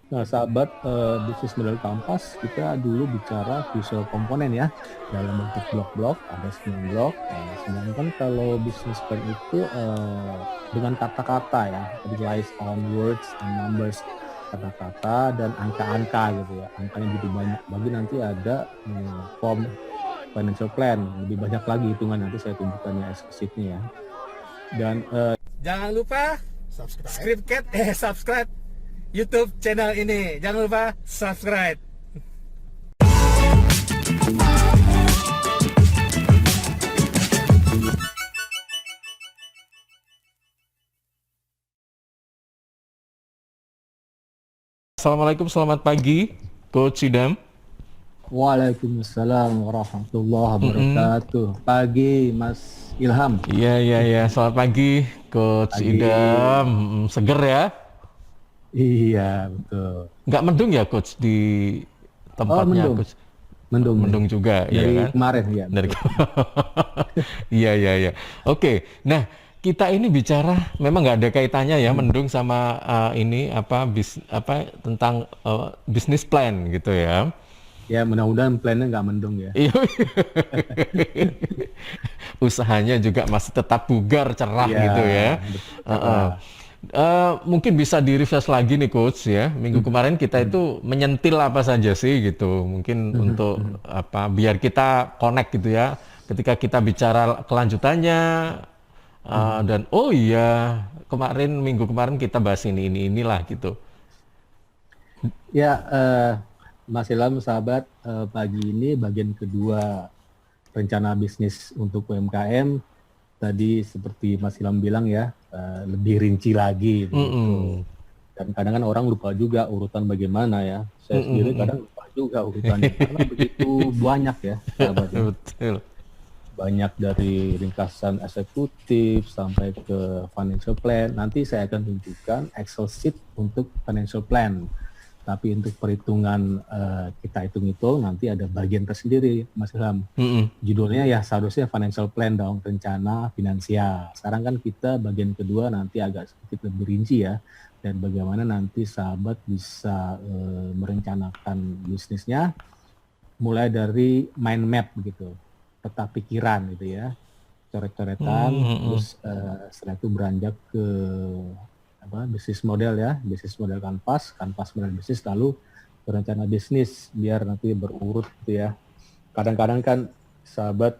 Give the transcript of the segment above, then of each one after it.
Nah, sahabat bisnis model Kampas, kita dulu bicara visual komponen ya, dalam bentuk blok-blok, ada 9 blok. Nah, sedangkan kalau bisnis plan itu dengan kata-kata ya, relies on words and numbers, kata-kata dan angka-angka gitu ya. Angkanya begitu banyak. Bagi nanti ada form financial plan, lebih banyak lagi hitungan, nanti saya tunjukkan ya eksplisit ya. Dan jangan lupa subscribe YouTube channel ini. Jangan lupa subscribe. Assalamualaikum, selamat pagi, Coach Idam. Waalaikumsalam warahmatullahi Mm-mm. wabarakatuh. Pagi Mas Ilham. Iya, iya, iya. Selamat pagi, Coach Pagi. Idam. Seger ya? Iya, betul. Nggak mendung ya, Coach, di Oh, tempatnya, mendung. Coach? Mendung nih. Mendung juga, iya Dari kan? kemarin ya, Dari betul. Iya, iya, iya. Oke, nah kita ini bicara memang nggak ada kaitannya ya mendung sama ini apa tentang bisnis plan gitu ya. Ya, mudah-mudahan plannya nggak mendung ya. Iya, usahanya juga masih tetap bugar, cerah Iya, gitu ya. betul. Heeh. Mungkin bisa di-refresh lagi nih Coach ya. Minggu kemarin kita itu menyentil apa saja sih gitu. Mungkin untuk apa biar kita connect gitu ya. Ketika kita bicara kelanjutannya dan oh iya minggu kemarin kita bahas inilah gitu. Ya, Mas Ilham, sahabat, pagi ini bagian kedua rencana bisnis untuk UMKM. Tadi seperti Mas Ilham bilang ya, lebih rinci lagi begitu. Mm-mm. Dan kadang kan orang lupa juga urutan bagaimana ya. Saya Mm-mm, sendiri mm-mm. kadang lupa juga urutannya karena begitu banyak ya, sahabat ya. Betul. Banyak dari ringkasan eksekutif sampai ke financial plan. Nanti saya akan tunjukkan Excel sheet untuk financial plan. Tapi untuk perhitungan kita hitung-hitung nanti ada bagian tersendiri, Mas Ilham. Mm-mm. Judulnya ya seharusnya financial plan dong, rencana finansial. Sekarang kan kita bagian kedua nanti agak sedikit lebih rinci ya, dan bagaimana nanti sahabat bisa merencanakan bisnisnya mulai dari mind map begitu, peta pikiran gitu ya, coret-coretan, Mm-mm. terus setelah itu beranjak ke bisnis model ya, bisnis model kanvas model bisnis, lalu berencana bisnis biar nanti berurut gitu ya. Kadang-kadang kan sahabat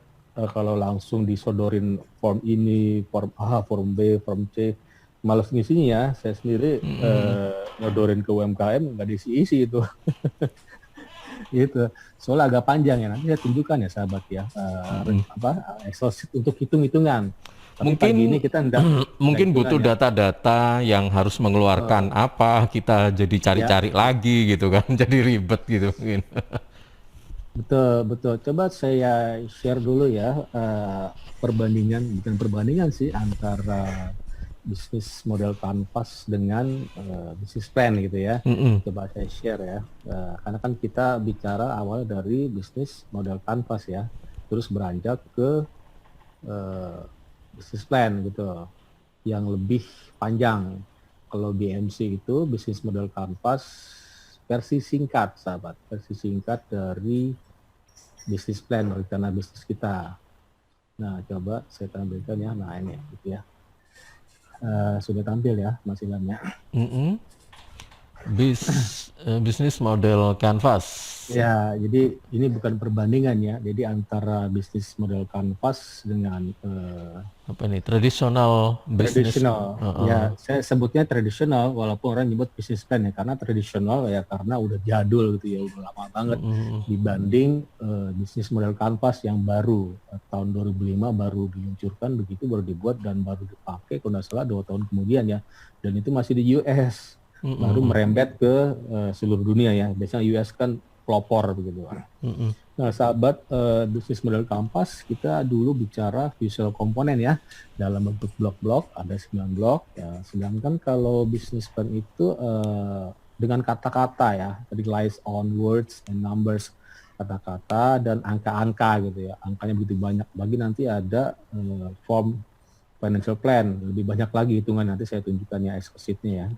kalau langsung disodorin form ini, form A, form B, form C, males ngisinya ya. Saya sendiri nyodorin ke UMKM nggak diisi-isi itu. Gitu. Soalnya agak panjang ya. Nanti saya tunjukkan ya sahabat ya. Excel sheet untuk hitung-hitungan. Tapi pagi ini Mungkin kita enggak mungkin hitungan butuh ya. data-data yang harus mengeluarkan apa, kita jadi Ya, cari-cari lagi gitu kan, jadi ribet gitu mungkin. betul, betul. Coba saya share dulu ya perbandingan, bukan perbandingan sih, antara bisnis model kanvas dengan bisnis plan gitu ya. Mm-mm. Coba saya share ya. Karena kan kita bicara awal dari bisnis model kanvas ya, terus beranjak ke eh, bisnis plan gitu, yang lebih panjang. Kalau BMC itu bisnis model kanvas versi singkat, sahabat, versi singkat dari bisnis plan, rencana bisnis kita. Nah, coba saya tampilkan ya. Nah, ini gitu ya. Sudah tampil ya, Mas Ilham ya. Mm-mm. Bisnis model canvas. Ya, jadi ini bukan perbandingan ya. Jadi antara bisnis model kanvas dengan Apa nih? Tradisional bisnis. tradisional. Ya, saya sebutnya tradisional walaupun orang nyebut bisnis plan ya, karena tradisional ya karena udah jadul gitu ya, udah lama banget dibanding bisnis model kanvas yang baru tahun 2005 baru diluncurkan, begitu baru dibuat dan baru dipakai kalau nggak salah 2 tahun kemudian ya. Dan itu masih di US, baru merembet ke seluruh dunia ya. Biasanya US kan pelopor begitu. Nah, sahabat bisnis model Kampas, kita dulu bicara visual komponen ya, dalam bentuk blok-blok, ada 9 blok. Ya. Sedangkan kalau bisnis plan itu dengan kata-kata ya, relies on words and numbers, kata-kata dan angka-angka gitu ya. Angkanya begitu banyak. Bagi nanti ada form financial plan, lebih banyak lagi hitungan, nanti saya tunjukkan ya eksplisit ya.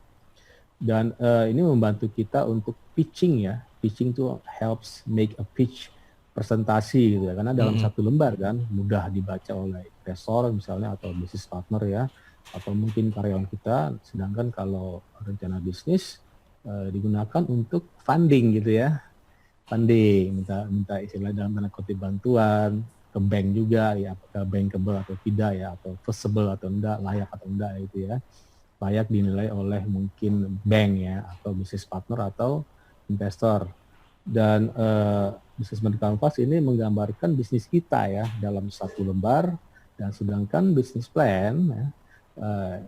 Dan ini membantu kita untuk pitching ya. Pitching itu helps make a pitch presentasi gitu ya. Karena dalam satu lembar kan mudah dibaca oleh investor misalnya atau business partner ya, atau mungkin karyawan kita. Sedangkan kalau rencana bisnis digunakan untuk funding gitu ya. Funding, minta istilah dalam tanda kutip bantuan ke bank juga ya, apakah bankable atau tidak ya, atau feasible atau enggak, layak atau enggak gitu ya. Layak dinilai oleh mungkin bank ya, atau bisnis partner atau investor. Dan bisnis model canvas ini menggambarkan bisnis kita ya dalam satu lembar, dan sedangkan bisnis plan ya,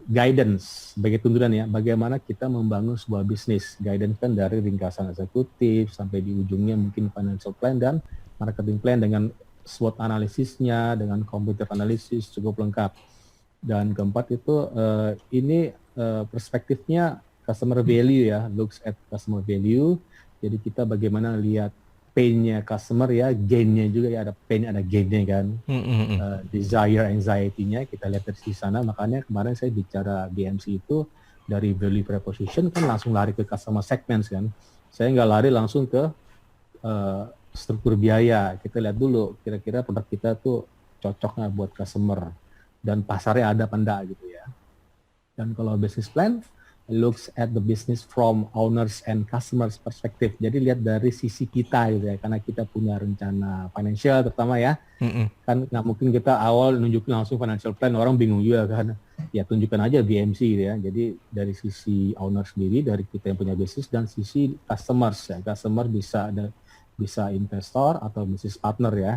guidance sebagai tuntunan ya, bagaimana kita membangun sebuah bisnis. Guidance kan dari ringkasan eksekutif sampai di ujungnya mungkin financial plan dan marketing plan dengan SWOT analisisnya, dengan computer analysis cukup lengkap. Dan keempat itu ini perspektifnya customer value ya, looks at customer value. Jadi kita bagaimana lihat pain-nya customer ya, gain-nya juga ya, ada pain, ada gain-nya kan. Desire, anxiety-nya kita lihat dari sana. Makanya kemarin saya bicara BMC itu dari value proposition kan langsung lari ke customer segments kan. Saya nggak lari langsung ke struktur biaya. Kita lihat dulu kira-kira produk kita tuh cocok nggak buat customer dan pasarnya ada apa enggak gitu ya. Dan kalau business plan looks at the business from owners and customers perspective. Jadi lihat dari sisi kita gitu ya, karena kita punya rencana financial terutama ya. Kan nggak mungkin kita awal nunjukin langsung financial plan, orang bingung juga kan. Ya tunjukkan aja BMC gitu ya. Jadi dari sisi owner sendiri, dari kita yang punya bisnis, dan sisi customers ya. Customer bisa investor atau business partner ya.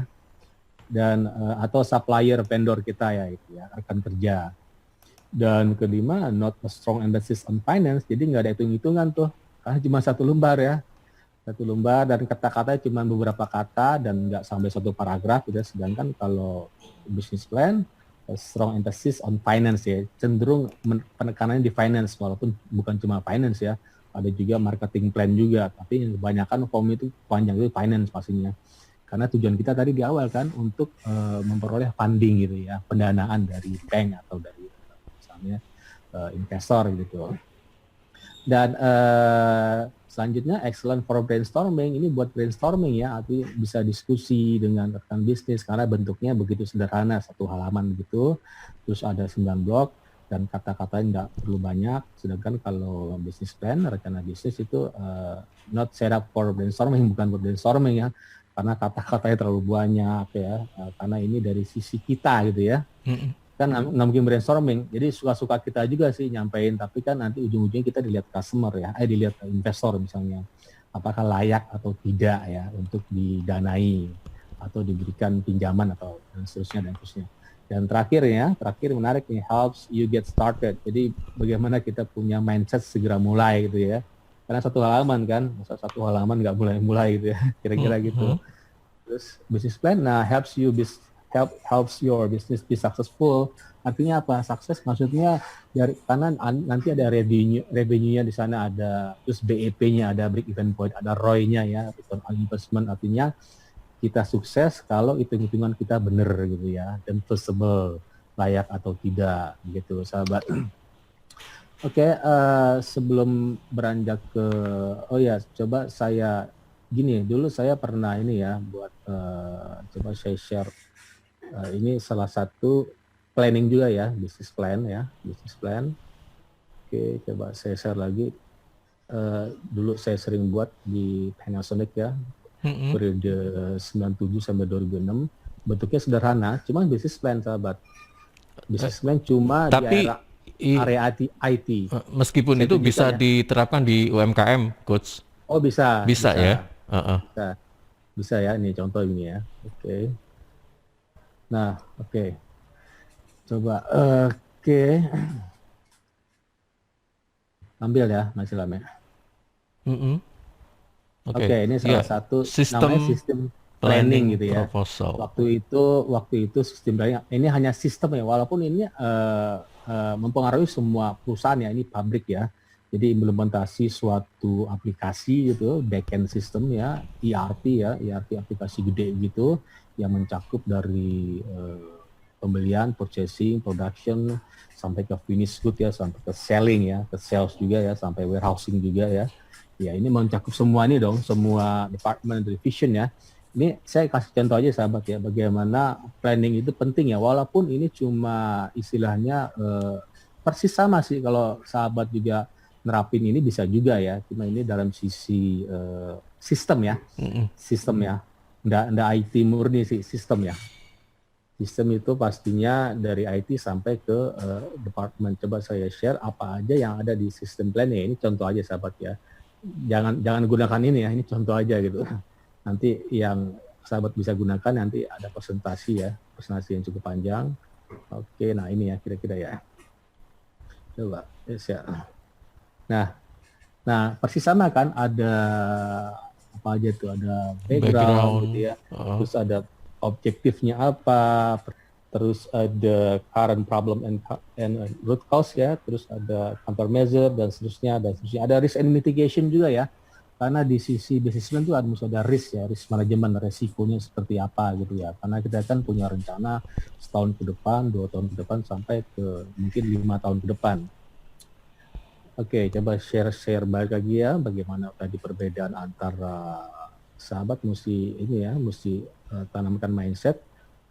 Dan atau supplier vendor kita ya itu ya, rekan kerja. Dan kelima, not a strong emphasis on finance, jadi nggak ada hitung-hitungan tuh, karena cuma satu lembar ya, satu lembar dan kata-katanya cuma beberapa kata dan nggak sampai satu paragraf gitu. Sedangkan kalau business plan, a strong emphasis on finance ya, cenderung penekanannya di finance, walaupun bukan cuma finance ya, ada juga marketing plan juga, tapi kebanyakan form itu panjang itu finance pastinya. Karena tujuan kita tadi di awal kan untuk memperoleh funding gitu ya, pendanaan dari bank atau dari investor gitu. Dan selanjutnya excellent for brainstorming, ini buat brainstorming ya, artinya bisa diskusi dengan rekan bisnis karena bentuknya begitu sederhana, satu halaman gitu, terus ada 9 blok dan kata-katanya nggak perlu banyak. Sedangkan kalau business plan, rencana bisnis itu not set up for brainstorming, bukan buat brainstorming ya, karena kata-katanya terlalu banyak ya, karena ini dari sisi kita gitu ya. Kan nggak mungkin brainstorming, jadi suka-suka kita juga sih nyampein, tapi kan nanti ujung-ujungnya kita dilihat customer ya, dilihat investor misalnya, apakah layak atau tidak ya untuk didanai atau diberikan pinjaman atau dan seterusnya. Dan terakhir menarik nih, helps you get started. Jadi bagaimana kita punya mindset segera mulai gitu ya, karena satu halaman kan, masa satu halaman nggak mulai gitu ya, kira-kira gitu. Terus business plan, nah helps your business be successful. Artinya apa? Sukses maksudnya dari karena nanti ada revenue-nya di sana ada, terus BEP-nya ada, break even point, ada ROI-nya ya, return on investment. Artinya kita sukses kalau hitung-hitungan kita benar gitu ya, dan feasible, layak atau tidak gitu, sahabat. Oke, sebelum beranjak ke coba saya gini, dulu saya pernah ini ya buat coba saya share. Ini salah satu planning juga ya, business plan. Oke, coba saya share lagi. Dulu saya sering buat di Panasonic ya, periode 97 sampai 2006. Bentuknya sederhana, cuma business plan, sahabat. Business plan cuma tapi di area IT. Meskipun itu bisa diterapkan di UMKM, Coach. Oh bisa ya. Bisa ya, ini contoh ini ya. Oke. Nah, oke. Coba, ambil ya, Mas Ilham ya. Oke, ini salah satu namanya sistem planning gitu ya. Proposal. Waktu itu sistem planning, ini hanya sistem ya, walaupun ini mempengaruhi semua perusahaan ya, ini pabrik ya. Jadi implementasi suatu aplikasi gitu, backend system ya, ERP aplikasi gede gitu, yang mencakup dari pembelian, purchasing, production, sampai ke finish good ya, sampai ke selling ya, ke sales juga ya, sampai warehousing juga ya. Ya ini mencakup semua ini dong, semua department division ya. Ini saya kasih contoh aja sahabat ya, bagaimana planning itu penting ya, walaupun ini cuma istilahnya persis sama sih kalau sahabat juga nerapin ini bisa juga ya, cuma ini dalam sisi sistem ya, sistem ya, nggak IT murni sih, sistem ya. Sistem itu pastinya dari IT sampai ke departemen. Coba saya share apa aja yang ada di sistem planning. Ini contoh aja sahabat ya. Jangan gunakan ini ya, ini contoh aja gitu. Nanti yang sahabat bisa gunakan nanti ada presentasi ya, presentasi yang cukup panjang. Oke, nah ini ya kira-kira ya. Coba, yes, ya. Nah persis sama kan, ada apa aja tuh, ada background gitu ya, terus ada objektifnya apa, terus ada current problem and root cause ya, terus ada countermeasure dan seterusnya, ada risk and mitigation juga ya, karena di sisi business plan itu harus ada risk ya, risk management, resikonya seperti apa gitu ya, karena kita kan punya rencana setahun ke depan, 2 tahun ke depan, sampai ke mungkin 5 tahun ke depan. Oke, coba share balik lagi ya, bagaimana tadi perbedaan antara sahabat mesti ini ya, mesti tanamkan mindset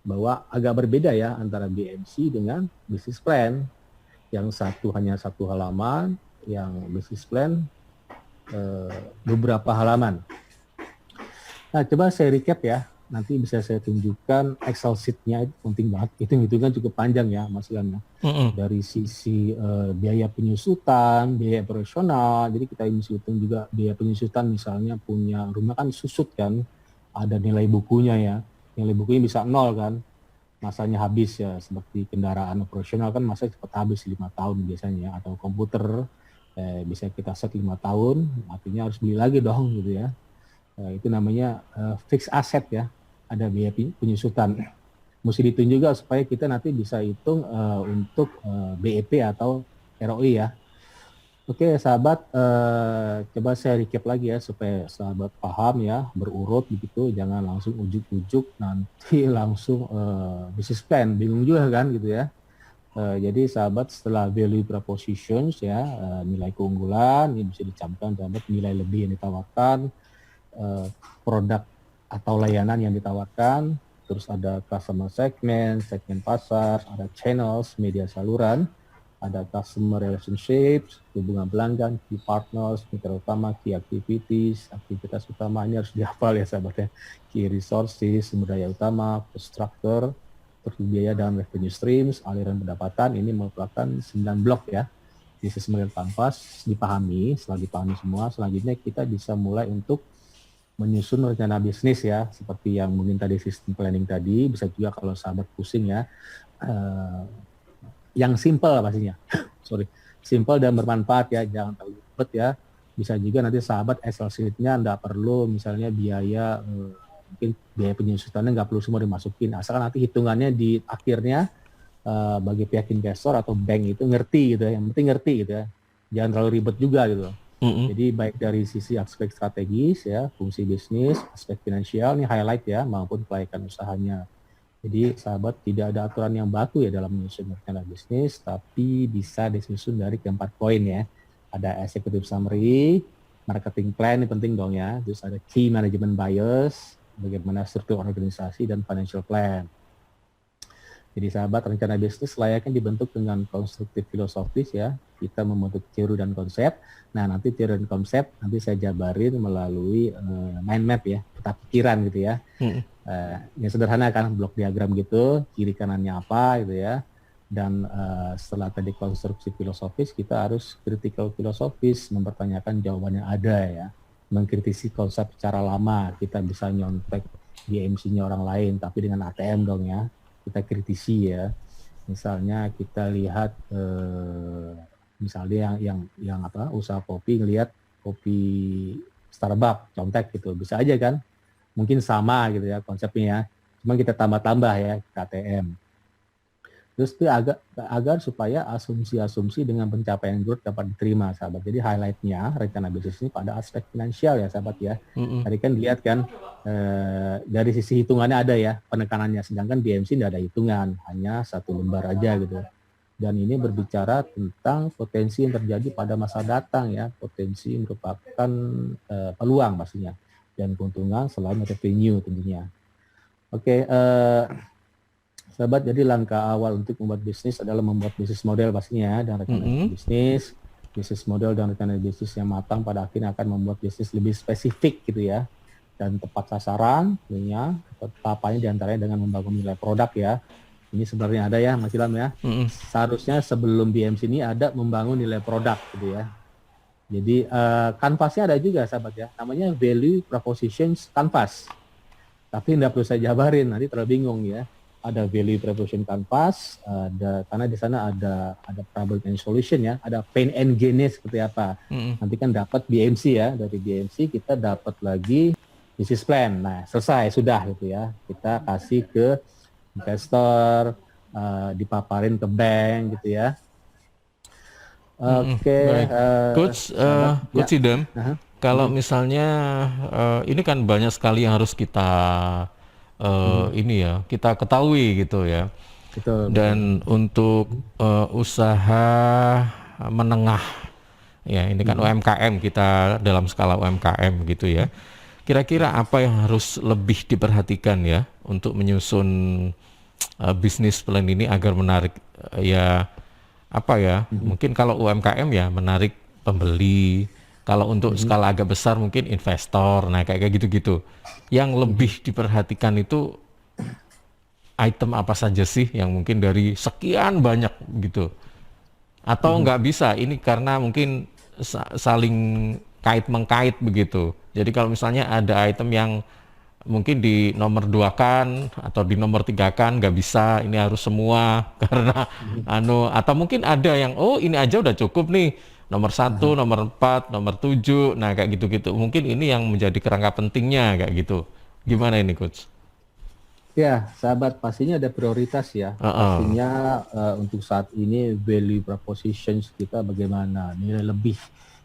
bahwa agak berbeda ya antara BMC dengan business plan. Yang satu hanya 1 halaman, yang business plan beberapa halaman. Nah, coba saya recap ya. Nanti bisa saya tunjukkan Excel sheet-nya, itu penting banget. Hitung-hitungan cukup panjang ya, Mas Ilham. Dari sisi biaya penyusutan, biaya operasional. Jadi kita mesti hitung juga biaya penyusutan, misalnya punya rumah kan susut kan, ada nilai bukunya ya. Nilai bukunya bisa 0 kan, masanya habis ya. Seperti kendaraan operasional kan masa cepat habis 5 tahun biasanya. Atau komputer bisa kita set 5 tahun, artinya harus beli lagi dong gitu ya. Itu namanya fixed asset ya, ada biaya penyusutan. Mesti dihitung juga supaya kita nanti bisa hitung untuk BEP atau ROI ya. Oke sahabat, coba saya recap lagi ya supaya sahabat paham ya, berurut begitu, jangan langsung ujuk-ujuk nanti langsung business plan, bingung juga kan gitu ya. Jadi sahabat, setelah value propositions ya, nilai keunggulan, ini bisa dicampurkan sahabat, nilai lebih yang ditawarkan, produk atau layanan yang ditawarkan, terus ada customer segment pasar, ada channels, media saluran, ada customer relationships, hubungan pelanggan, key partners, mitra utama, key activities, aktivitas utamanya harus dihafal ya sahabat ya, key resources, sumber daya utama, cost structure, terus biaya dan revenue streams, aliran pendapatan. Ini merupakan 9 blok ya. Business model kanvas dipahami, setelah dipahami semua, selanjutnya kita bisa mulai untuk menyusun rencana bisnis ya, seperti yang mungkin tadi sistem planning tadi. Bisa juga kalau sahabat pusing ya, yang simple pastinya, simple dan bermanfaat ya, jangan terlalu ribet ya. Bisa juga nanti sahabat Excel sheet-nya nggak perlu misalnya biaya, mungkin biaya penyusutannya nggak perlu semua dimasukin, asalkan nanti hitungannya di akhirnya bagi pihak investor atau bank itu ngerti gitu ya, yang penting ngerti gitu ya, jangan terlalu ribet juga gitu. Jadi baik dari sisi aspek strategis ya, fungsi bisnis, aspek finansial ini highlight ya, maupun kelayakan usahanya. Jadi sahabat, tidak ada aturan yang baku ya dalam menyusun rencana bisnis, tapi bisa disusun dari keempat poin ya. Ada executive summary, marketing plan ini penting dong ya, terus ada key management bias, bagaimana struktur organisasi, dan financial plan. Jadi sahabat, rencana bisnis layaknya dibentuk dengan konstruktif filosofis ya. Kita membentuk teori dan konsep. Nah nanti teori dan konsep nanti saya jabarin melalui mind map ya, peta pikiran gitu ya. Yang sederhana kan, blok diagram gitu, kiri kanannya apa gitu ya. Dan setelah tadi konstruksi filosofis, kita harus critical filosofis, mempertanyakan jawaban yang ada ya. Mengkritisi konsep secara lama, kita bisa nyontek DMC-nya orang lain, tapi dengan ATM dong ya. Kita kritisi ya, misalnya kita lihat misalnya yang apa, usaha kopi, ngelihat kopi Starbucks contek gitu, bisa aja kan, mungkin sama gitu ya konsepnya ya, cuma kita tambah-tambah ya KTM. Terus itu agar supaya asumsi-asumsi dengan pencapaian growth dapat diterima, sahabat. Jadi highlight-nya rencana bisnis ini pada aspek finansial ya, sahabat ya. Tadi kan dilihat kan dari sisi hitungannya ada ya penekanannya, sedangkan BMC tidak ada hitungan, hanya satu lembar aja gitu. Dan ini berbicara tentang potensi yang terjadi pada masa datang ya, potensi merupakan peluang pastinya, dan keuntungan selain revenue tentunya. Oke, sahabat, jadi langkah awal untuk membuat bisnis adalah membuat bisnis model pastinya dan rencana bisnis. Bisnis model dan rencana bisnis yang matang pada akhirnya akan membuat bisnis lebih spesifik gitu ya, dan tepat sasaran tentunya. Tahapannya diantaranya dengan membangun nilai produk ya. Ini sebenarnya ada ya Mas Ilham ya. Seharusnya sebelum BMC ini ada membangun nilai produk gitu ya. Jadi kanvasnya ada juga sahabat ya, namanya value propositions canvas. Tapi tidak perlu saya jabarin, nanti terlalu bingung ya. Ada value proposition canvas, karena di sana ada problem and solution ya, ada pain and gain-nya seperti apa. Nanti kan dapat BMC ya, dari BMC kita dapat lagi business plan. Nah selesai sudah gitu ya, kita kasih ke investor, dipaparin ke bank gitu ya. Oke, Coach Idam, kalau misalnya ini kan banyak sekali yang harus kita ini ya, kita ketahui gitu ya. Betul. Dan untuk usaha menengah, ya ini kan UMKM, kita dalam skala UMKM gitu ya. Kira-kira apa yang harus lebih diperhatikan ya untuk menyusun bisnis plan ini agar menarik ya, apa ya, mungkin kalau UMKM ya menarik pembeli, kalau untuk skala agak besar mungkin investor, nah kayak gitu-gitu. Yang lebih diperhatikan itu item apa saja sih yang mungkin dari sekian banyak gitu? Atau nggak bisa, ini karena mungkin saling kait-mengkait begitu. Jadi kalau misalnya ada item yang mungkin di nomor 2 kan atau di nomor 3 kan nggak bisa, ini harus semua karena atau mungkin ada yang ini aja udah cukup nih, nomor 1, nomor 4, nomor 7, nah kayak gitu-gitu. Mungkin ini yang menjadi kerangka pentingnya kayak gitu. Gimana ini Coach? Ya, sahabat, pastinya ada prioritas ya. Pastinya untuk saat ini value propositions kita bagaimana, nilai lebih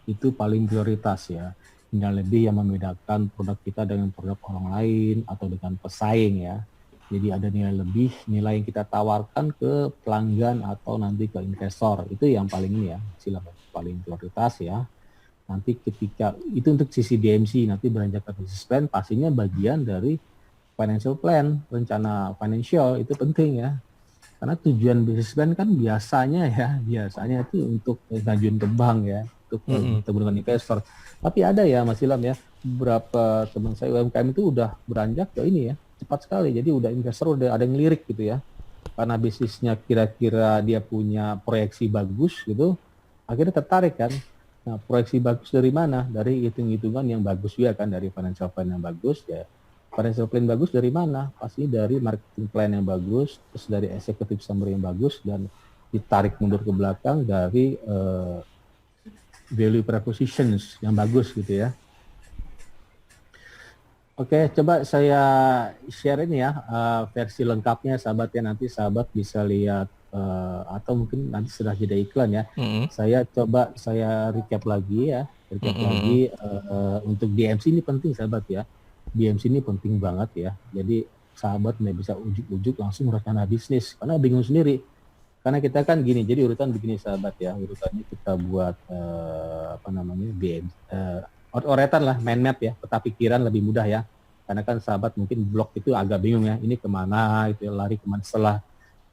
itu paling prioritas ya. Nilai lebih yang membedakan produk kita dengan produk orang lain atau dengan pesaing ya. Jadi ada nilai lebih, nilai yang kita tawarkan ke pelanggan atau nanti ke investor. Itu yang paling ini ya, paling prioritas ya. Nanti ketika itu untuk sisi DMC, nanti beranjak ke business plan, pastinya bagian dari financial plan, rencana financial itu penting ya. Karena tujuan business plan kan biasanya itu untuk ngajuin ke bank ya, untuk bertemu dengan investor. Tapi ada ya Mas Ilham ya, beberapa teman saya UMKM itu udah beranjak ke ini ya, cepat sekali. Jadi udah investor udah ada yang lirik gitu ya. Karena bisnisnya kira-kira dia punya proyeksi bagus gitu, akhirnya tertarik kan. Nah, proyeksi bagus dari mana? Dari hitung-hitungan yang bagus juga kan, dari financial plan yang bagus ya. Financial plan bagus dari mana? Pasti dari marketing plan yang bagus, terus dari executive summary yang bagus, dan ditarik mundur ke belakang dari value propositions yang bagus gitu ya. Oke, coba saya share ini ya versi lengkapnya sahabat ya, nanti sahabat bisa lihat atau mungkin nanti sudah jeda iklan ya. Saya recap lagi ya, untuk BMC ini penting sahabat ya. BMC ini penting banget ya. Jadi sahabat nggak bisa ujuk-ujuk langsung rencana bisnis karena bingung sendiri. Karena kita kan gini, jadi urutan begini sahabat ya. Urutannya kita buat oretan lah, mind map ya, peta pikiran lebih mudah ya. Karena kan sahabat mungkin blog itu agak bingung ya. Ini kemana itu ya, lari kemana setelah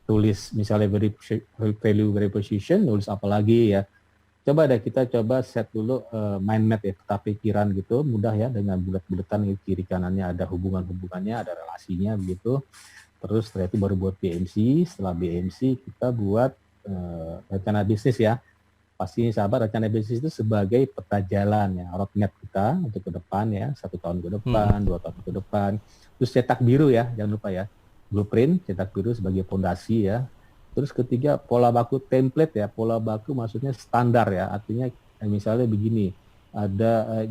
tulis misalnya value proposition, nulis apa lagi ya. Coba deh kita set dulu mind map ya, peta pikiran gitu, mudah ya, dengan bulat-bulatan kiri kanannya ada hubungannya, ada relasinya begitu. Terus setelah itu baru buat BMC, setelah BMC kita buat rencana bisnis ya. Pasti sahabat, rencana bisnis itu sebagai peta jalan ya, roadmap kita untuk ke depan ya, 1 tahun ke depan, 2 tahun ke depan. Terus cetak biru ya, jangan lupa ya, blueprint, cetak biru sebagai fondasi ya. Terus ketiga, pola baku template ya. Pola baku maksudnya standar ya. Artinya misalnya begini,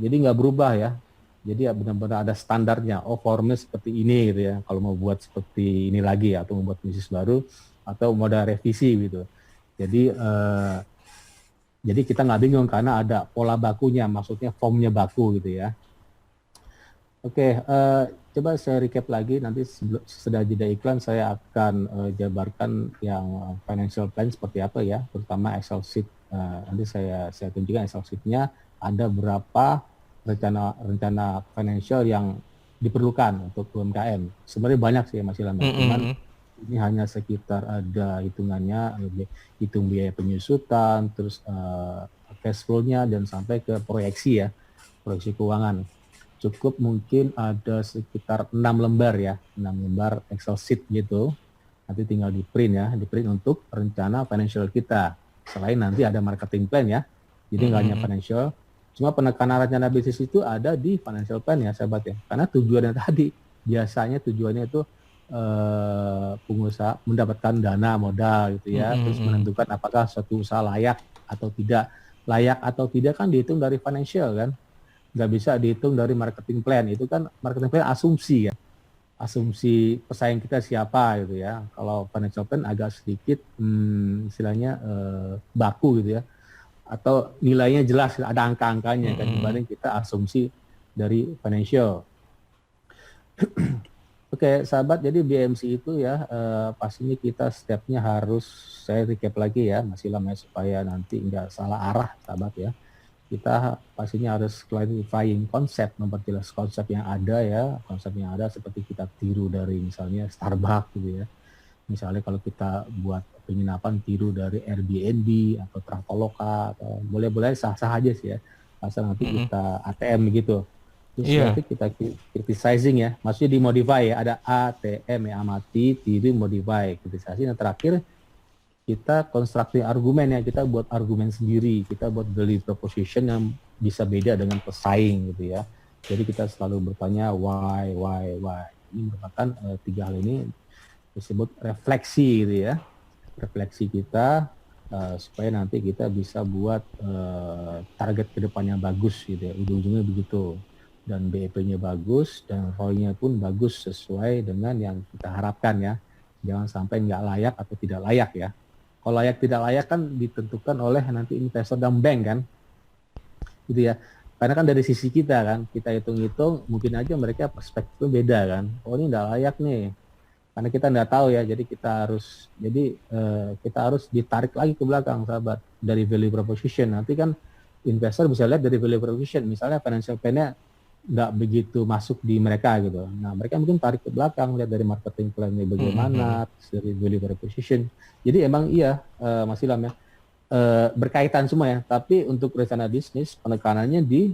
jadi nggak berubah ya. Jadi benar-benar ada standarnya. Oh, formnya seperti ini gitu ya. Kalau mau buat seperti ini lagi atau membuat bisnis baru, atau modal revisi gitu. Jadi kita nggak bingung karena ada pola bakunya, maksudnya formnya baku gitu ya. Oke, coba saya recap lagi, nanti setelah jeda iklan saya akan jabarkan yang financial plan seperti apa ya, terutama Excel sheet. Nanti saya tunjukkan Excel sheet-nya ada berapa rencana financial yang diperlukan untuk UMKM. Sebenarnya banyak sih Mas Ilham, cuman ini hanya sekitar ada hitungannya, hitung biaya penyusutan, terus cash flow-nya, dan sampai ke proyeksi ya, proyeksi keuangan. Cukup mungkin ada sekitar 6 lembar ya, 6 lembar Excel sheet gitu. Nanti tinggal di print untuk rencana financial kita. Selain nanti ada marketing plan ya, jadi nggak hanya financial. Cuma penekanan rencana bisnis itu ada di financial plan ya sahabat ya. Karena tujuannya tadi, biasanya tujuannya itu pengusaha mendapatkan dana modal gitu ya, terus menentukan apakah suatu usaha layak atau tidak. Layak atau tidak kan dihitung dari financial kan. Nggak bisa dihitung dari marketing plan. Itu kan marketing plan asumsi ya, asumsi pesaing kita siapa gitu ya. Kalau financial plan agak sedikit istilahnya baku gitu ya, atau nilainya jelas, ada angka-angkanya kan, dibanding kita asumsi dari financial. Oke sahabat, jadi BMC itu ya pastinya kita stepnya harus, saya recap lagi ya Mas Ilham ya, supaya nanti nggak salah arah sahabat ya. Kita pastinya harus clarifying konsep, memperjelas konsep yang ada ya, konsep yang ada seperti kita tiru dari misalnya Starbucks gitu ya. Misalnya kalau kita buat penginapan tiru dari Airbnb atau Traveloka, atau boleh-boleh sah-sah aja sih ya, asal nanti kita ATM gitu. Terus nanti kita criticizing ya, maksudnya dimodify ya, ada ATM ya, amati, tiru, modify, criticizing. Yang terakhir kita constructing argumen ya, kita buat argumen sendiri, kita buat value proposition yang bisa beda dengan pesaing gitu ya. Jadi kita selalu bertanya why. Ini merupakan 3 hal ini disebut refleksi gitu ya. Refleksi kita supaya nanti kita bisa buat target kedepannya bagus gitu ya, ujung-ujungnya begitu. Dan BEP-nya bagus dan ROI-nya pun bagus sesuai dengan yang kita harapkan ya. Jangan sampai nggak layak atau tidak layak ya. Kalau layak tidak layak kan ditentukan oleh nanti investor dan bank kan, gitu ya. Karena kan dari sisi kita kan, kita hitung-hitung mungkin aja mereka perspektifnya beda kan. Oh ini nggak layak nih, karena kita nggak tahu ya. Jadi kita harus ditarik lagi ke belakang sahabat, dari value proposition. Nanti kan investor bisa lihat dari value proposition, misalnya financial plan-nya nggak begitu masuk di mereka gitu. Nah mereka mungkin tarik ke belakang, lihat dari marketing plan-nya bagaimana, dari value proposition. Jadi emang iya Mas Ilham ya, berkaitan semua ya. Tapi untuk rencana bisnis penekanannya di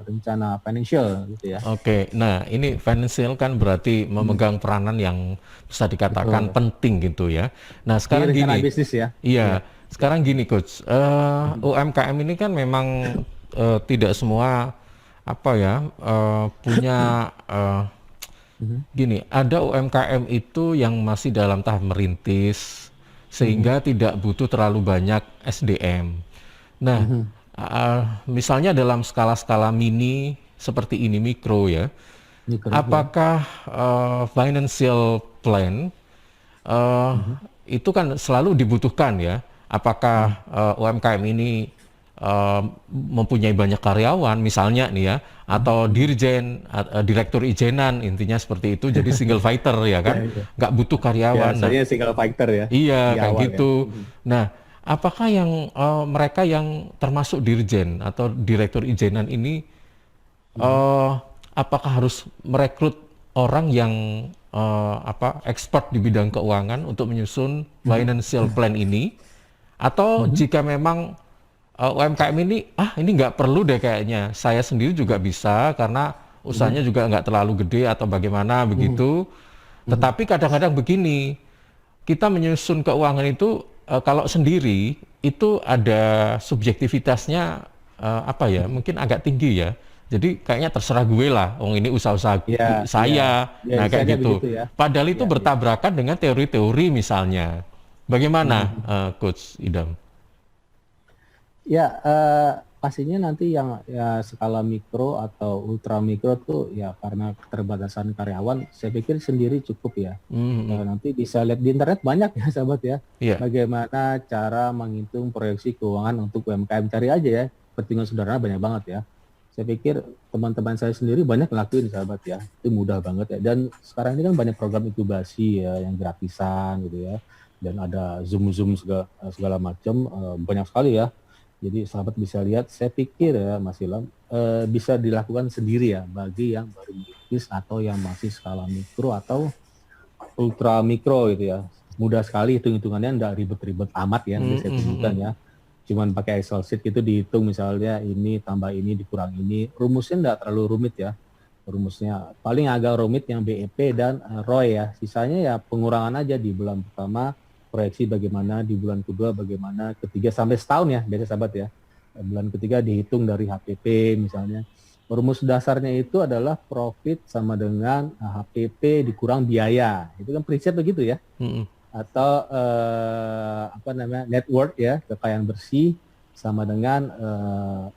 rencana financial gitu ya. Oke, nah ini financial kan berarti memegang peranan yang bisa dikatakan penting gitu ya. Nah sekarang Ini rencana gini, bisnis ya. iya, sekarang gini Coach, UMKM ini kan memang tidak semua punya gini, ada UMKM itu yang masih dalam tahap merintis sehingga tidak butuh terlalu banyak SDM. Nah, misalnya dalam skala-skala mini seperti ini, mikro ya, apakah financial plan itu kan selalu dibutuhkan ya? Apakah UMKM ini mempunyai banyak karyawan misalnya nih ya, atau dirjen, direktur ijenan, intinya seperti itu, jadi single fighter ya kan, nggak butuh karyawan. Biasanya single fighter ya. Iya kayak gitu. Ya. Nah, apakah yang mereka yang termasuk dirjen atau direktur ijenan ini, apakah harus merekrut orang yang expert di bidang keuangan untuk menyusun financial plan ini, atau jika memang UMKM ini nggak perlu deh kayaknya, saya sendiri juga bisa karena usahanya juga nggak terlalu gede atau bagaimana begitu. Tetapi kadang-kadang begini, kita menyusun keuangan itu kalau sendiri itu ada subjektivitasnya mungkin agak tinggi ya. Jadi kayaknya terserah gue lah, ini usaha-usaha saya, nah kayak gitu. Ya. Padahal itu bertabrakan dengan teori-teori misalnya. Bagaimana Coach Idam? Ya, pastinya nanti yang ya skala mikro atau ultra mikro tuh ya karena keterbatasan karyawan, saya pikir sendiri cukup ya. Mhm. Nanti bisa lihat di internet banyak ya sahabat ya, Iya. bagaimana cara menghitung proyeksi keuangan untuk UMKM. Cari aja ya, perhitungan sederhana banyak banget ya. Saya pikir teman-teman saya sendiri banyak ngelakuin sahabat ya, itu mudah banget ya. Dan sekarang ini kan banyak program inkubasi ya yang gratisan gitu ya, dan ada Zoom segala macam, banyak sekali ya. Jadi sahabat bisa lihat, saya pikir ya Mas Ilham, bisa dilakukan sendiri ya bagi yang baru merintis atau yang masih skala mikro atau ultra mikro gitu ya. Mudah sekali hitung-hitungannya, enggak ribet-ribet amat ya, nanti saya tunjukkan ya. Cuman pakai Excel sheet itu dihitung misalnya ini tambah ini dikurang ini. Rumusnya enggak terlalu rumit ya. Rumusnya paling agak rumit yang BEP dan ROI ya. Sisanya ya pengurangan aja di bulan pertama, proyeksi bagaimana, di bulan kedua bagaimana, ketiga sampai setahun ya, biasa sahabat ya. Bulan ketiga dihitung dari HPP misalnya. Rumus dasarnya itu adalah profit sama dengan HPP dikurang biaya. Itu kan prinsip begitu ya. Atau apa namanya, net worth ya, kekayaan bersih sama dengan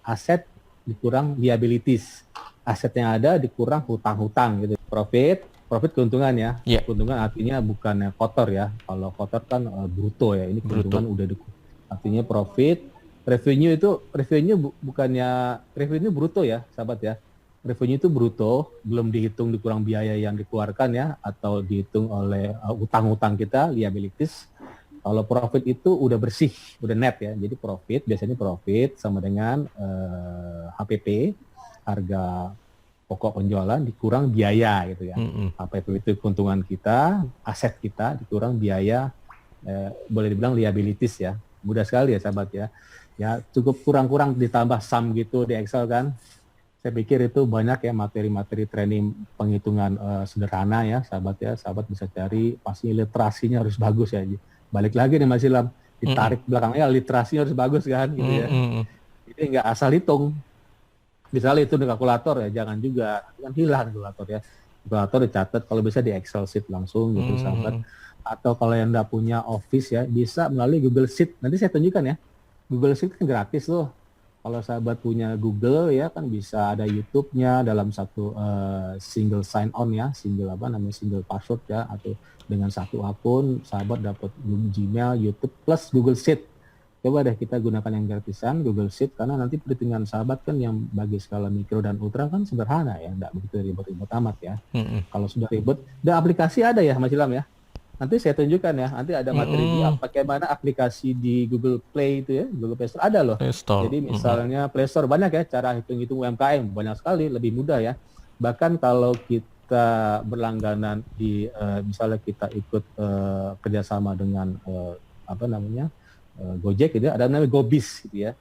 aset dikurang liabilities. Aset yang ada dikurang hutang-hutang gitu. Profit keuntungan ya. Yeah. Keuntungan artinya bukannya kotor ya. Kalau kotor kan bruto ya. Ini keuntungan udah artinya profit. Revenue bukannya revenue bruto ya, sahabat ya. Revenue itu bruto, belum dihitung dikurang biaya yang dikeluarkan ya, atau dihitung oleh utang-utang kita, liabilities. Kalau profit itu udah bersih, udah net ya. Jadi biasanya profit sama dengan HPP, harga pokok penjualan dikurang biaya gitu ya. HPP itu keuntungan kita, aset kita dikurang biaya, boleh dibilang liabilities ya. Mudah sekali ya sahabat ya. Ya cukup kurang-kurang ditambah sum gitu di Excel kan. Saya pikir itu banyak ya materi-materi training penghitungan sederhana ya sahabat ya. Sahabat bisa cari, pasti literasinya harus bagus ya. Balik lagi nih Mas Ilham, ditarik belakangnya literasinya harus bagus kan gitu ya. Jadi nggak asal hitung. Misalnya itu di kalkulator ya, jangan juga, kan hilang kalkulator ya. Kalkulator dicatat, kalau bisa di Excel sheet langsung gitu sahabat. Atau kalau yang nggak punya Office ya, bisa melalui Google Sheet. Nanti saya tunjukkan ya. Google Sheet kan gratis tuh. Kalau sahabat punya Google ya kan bisa ada YouTube-nya dalam satu single sign on ya, single password ya, atau dengan satu akun sahabat dapat Gmail, YouTube plus Google Sheet. Coba deh kita gunakan yang gratisan Google Sheet, karena nanti perhitungan sahabat kan yang bagi skala mikro dan ultra kan sederhana ya, enggak begitu ribet-ribet amat ya. Kalau sudah ribet, dan aplikasi ada ya Mas Ilham ya. Nanti saya tunjukkan ya, nanti ada materi bagaimana aplikasi di Google Play itu ya, Google Play Store ada loh. Jadi misalnya Play Store banyak ya, cara hitung-hitung UMKM, banyak sekali, lebih mudah ya. Bahkan kalau kita berlangganan di, misalnya kita ikut kerjasama dengan Gojek gitu ya, ada namanya GoBiz gitu ya.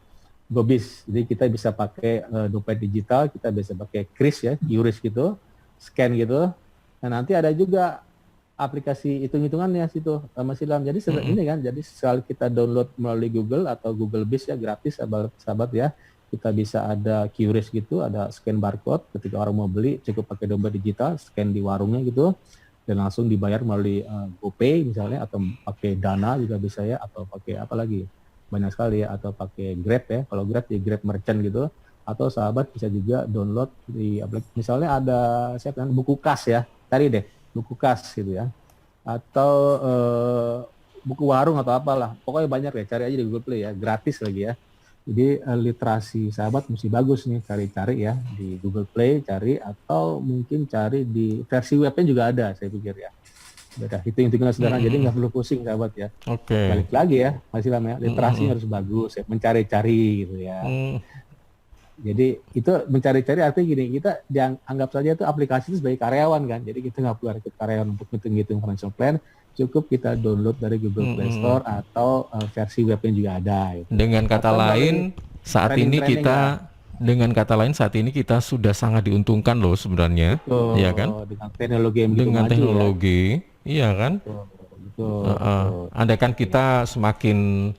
GoBiz, jadi kita bisa pakai dompet digital, kita bisa pakai Kris ya, QRIS gitu, scan gitu. Nah nanti ada juga aplikasi hitung-hitungannya situ Mas Ilham. Jadi ini kan, jadi sekali kita download melalui Google atau Google Biz ya, gratis sahabat ya. Kita bisa ada QRIS gitu, ada scan barcode, ketika orang mau beli cukup pakai dompet digital, scan di warungnya gitu, dan langsung dibayar melalui GoPay misalnya, atau pakai Dana juga bisa ya, atau pakai apa lagi, banyak sekali ya, atau pakai Grab ya. Kalau Grab di Grab Merchant gitu, atau sahabat bisa juga download di aplikasi, misalnya ada saya bilang buku kas ya, cari deh buku kas gitu ya, atau buku warung atau apalah, pokoknya banyak ya, cari aja di Google Play ya, gratis lagi ya. Jadi literasi sahabat mesti bagus nih, cari-cari ya di Google Play, cari, atau mungkin cari di versi webnya juga ada, saya pikir ya. Udah hitung-hitungan sederhana, jadi nggak perlu pusing sahabat ya. Balik lagi ya Mas Ilham ya, literasinya harus bagus ya, mencari-cari gitu ya. Jadi itu mencari-cari artinya gini, kita anggap saja itu aplikasi itu sebagai karyawan kan, jadi kita nggak perlu rekrut karyawan untuk ngitung financial plan, cukup kita download dari Google Play Store atau versi webnya juga ada. Gitu. Dengan kata lain, saat ini kita sudah sangat diuntungkan loh sebenarnya, iya kan? Dengan teknologi yang dengan teknologi, ya. Iya kan? Betul. Andaikan kita semakin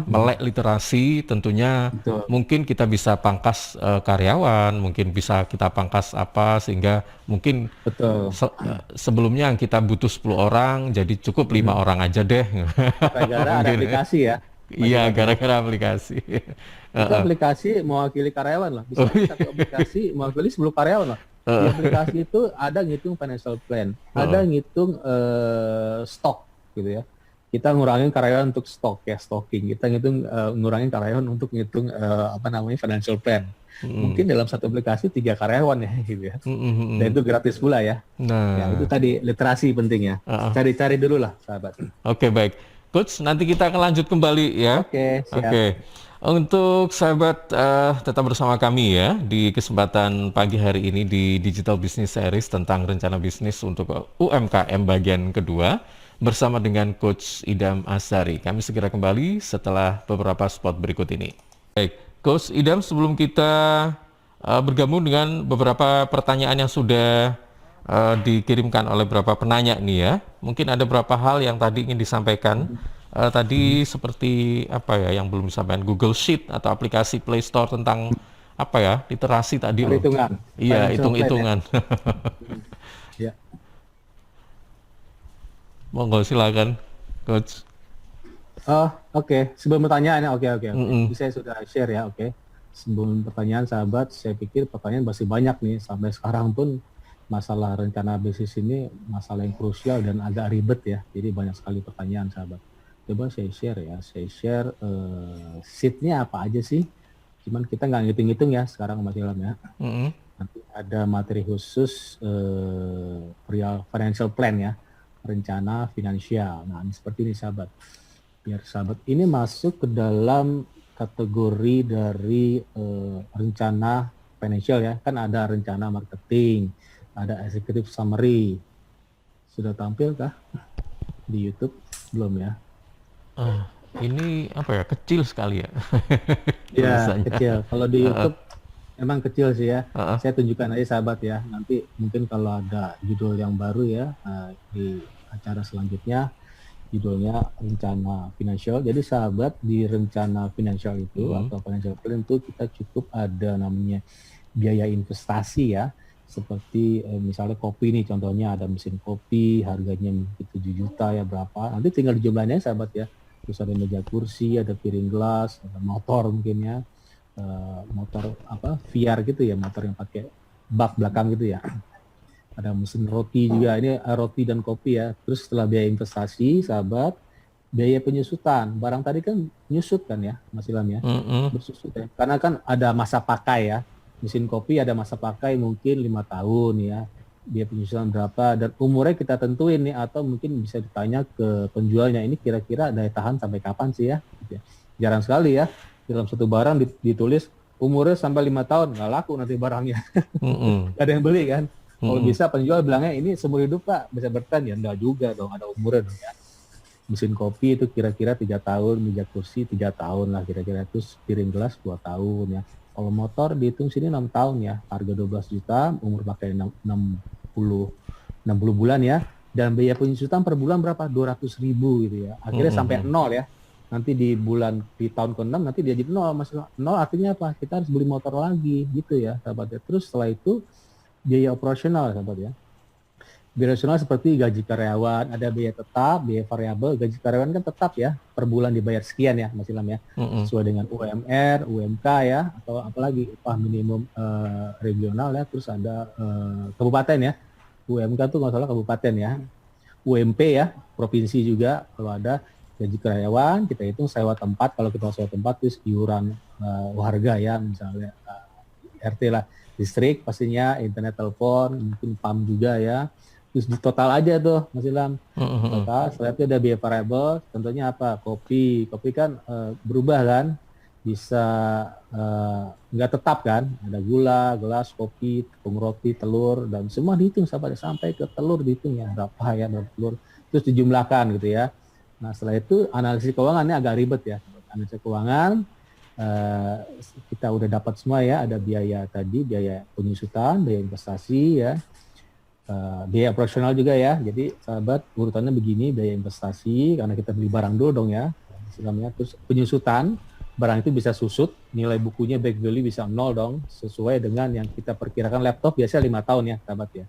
melek literasi, tentunya mungkin kita bisa pangkas karyawan, mungkin bisa kita pangkas sehingga mungkin sebelumnya yang kita butuh 10 orang jadi cukup 5 orang aja deh. Gara-gara ada aplikasi ya. Iya, gara-gara aplikasi. Itu aplikasi mewakili karyawan lah. Bisa satu aplikasi mewakili 10 karyawan lah. Di aplikasi itu ada ngitung financial plan, ada ngitung stok gitu ya. Kita ngurangin karyawan untuk stok ya, stocking. Kita ngitung ngurangin karyawan untuk ngitung financial plan. Mungkin dalam satu aplikasi 3 karyawan ya gitu ya. Dan itu gratis pula ya. Ya itu tadi literasi penting ya. Cari-cari dulu lah sahabat. Oke, baik. Coach, nanti kita akan lanjut kembali ya. Oke, siap. Oke. Untuk sahabat tetap bersama kami ya di kesempatan pagi hari ini di Digital Business Series tentang rencana bisnis untuk UMKM bagian kedua bersama dengan Coach Idam Azhari. Kami segera kembali setelah beberapa spot berikut ini. Baik, Coach Idam, sebelum kita bergabung dengan beberapa pertanyaan yang sudah dikirimkan oleh beberapa penanya nih ya, mungkin ada beberapa hal yang tadi ingin disampaikan. Tadi seperti apa ya yang belum disampaikan, Google Sheet atau aplikasi Play Store tentang apa ya, literasi tadi loh. Perhitungan. Iya, hitung-hitungan. Ya. Monggo silakan, Coach. Oke. Sebelum pertanyaan, oke. Saya sudah share ya, oke. Sebelum pertanyaan sahabat, saya pikir pertanyaan masih banyak nih. Sampai sekarang pun masalah rencana bisnis ini masalah yang krusial dan agak ribet ya. Jadi banyak sekali pertanyaan sahabat. Coba saya share ya, sheet-nya apa aja sih? Cuman kita nggak ngitung-ngitung ya sekarang Mas Ilham ya. Nanti ada materi khusus financial plan ya, rencana finansial. Nah ini seperti ini sahabat. Biar sahabat ini masuk ke dalam kategori dari rencana financial ya. Kan ada rencana marketing, ada executive summary. Sudah tampil kah di YouTube? Belum ya? Ini apa ya, kecil sekali ya. Ya, kecil. Kalau di YouTube emang kecil sih ya. Saya tunjukkan aja sahabat ya. Nanti mungkin kalau ada judul yang baru ya di acara selanjutnya, judulnya rencana finansial. Jadi sahabat, di rencana finansial itu atau financial plan itu kita cukup ada namanya biaya investasi ya. Seperti misalnya kopi nih, contohnya ada mesin kopi, harganya 7 juta ya berapa. Nanti tinggal dijumlahnya sahabat ya. Terus ada meja kursi, ada piring gelas, ada motor mungkin ya, motor VR gitu ya, motor yang pakai bak belakang gitu ya. Ada mesin roti juga, ini roti dan kopi ya. Terus setelah biaya investasi, sahabat, biaya penyusutan. Barang tadi kan nyusut kan ya, Mas Ilham ya, bersusut ya. Karena kan ada masa pakai ya. Mesin kopi ada masa pakai mungkin 5 tahun ya. Dia penyusutan berapa dan umurnya kita tentuin nih, atau mungkin bisa ditanya ke penjualnya, ini kira-kira daya tahan sampai kapan sih ya, gitu ya. Jarang sekali ya dalam satu barang ditulis umurnya sampai 5 tahun, nggak laku nanti barangnya. Gak ada yang beli kan. Kalau bisa penjual bilangnya ini seumur hidup Pak, bisa bertahan ya, enggak juga dong, ada umurnya dong ya. Mesin kopi itu kira-kira 3 tahun, meja kursi 3 tahun lah kira-kira, terus piring gelas 2 tahun ya. Kalau motor dihitung sini 6 tahun ya, harga 12 juta, umur pakai 60 bulan ya, dan biaya penyusutan per bulan berapa? 200.000 gitu ya. Akhirnya sampai 0 ya. Nanti di tahun ke-6 nanti dia jadi 0, masih 0 artinya apa? Kita harus beli motor lagi gitu ya, sahabat ya. Terus setelah itu biaya operasional sahabat ya. Biaya operasional seperti gaji karyawan, ada biaya tetap, biaya variabel. Gaji karyawan kan tetap ya, per bulan dibayar sekian ya, Mas Ilham ya, sesuai dengan UMR, UMK ya, atau apalagi upah minimum regional ya. Terus ada kabupaten ya, UMK tuh nggak salah kabupaten ya, UMP ya, provinsi juga. Kalau ada gaji karyawan, kita hitung sewa tempat, kalau kita sewa tempat terus iuran warga ya, misalnya RT lah, listrik pastinya, internet telepon, mungkin PAM juga ya. Terus di total aja tuh Mas Ilham, total. Setelah itu ada biaya variabel, contohnya apa? Kopi kan berubah kan, bisa nggak tetap kan, ada gula, gelas, kopi, tepung roti, telur, dan semua dihitung sampai ke telur dihitung ya, berapa telur, terus dijumlahkan gitu ya. Nah setelah itu analisis keuangannya agak ribet ya, analisis keuangan kita udah dapat semua ya, ada biaya tadi, biaya penyusutan, biaya investasi ya. Biaya operasional juga ya. Jadi sahabat, urutannya begini, biaya investasi karena kita beli barang dulu dong ya, terus penyusutan, barang itu bisa susut, nilai bukunya back value bisa 0 dong, sesuai dengan yang kita perkirakan. Laptop biasanya 5 tahun ya sahabat ya,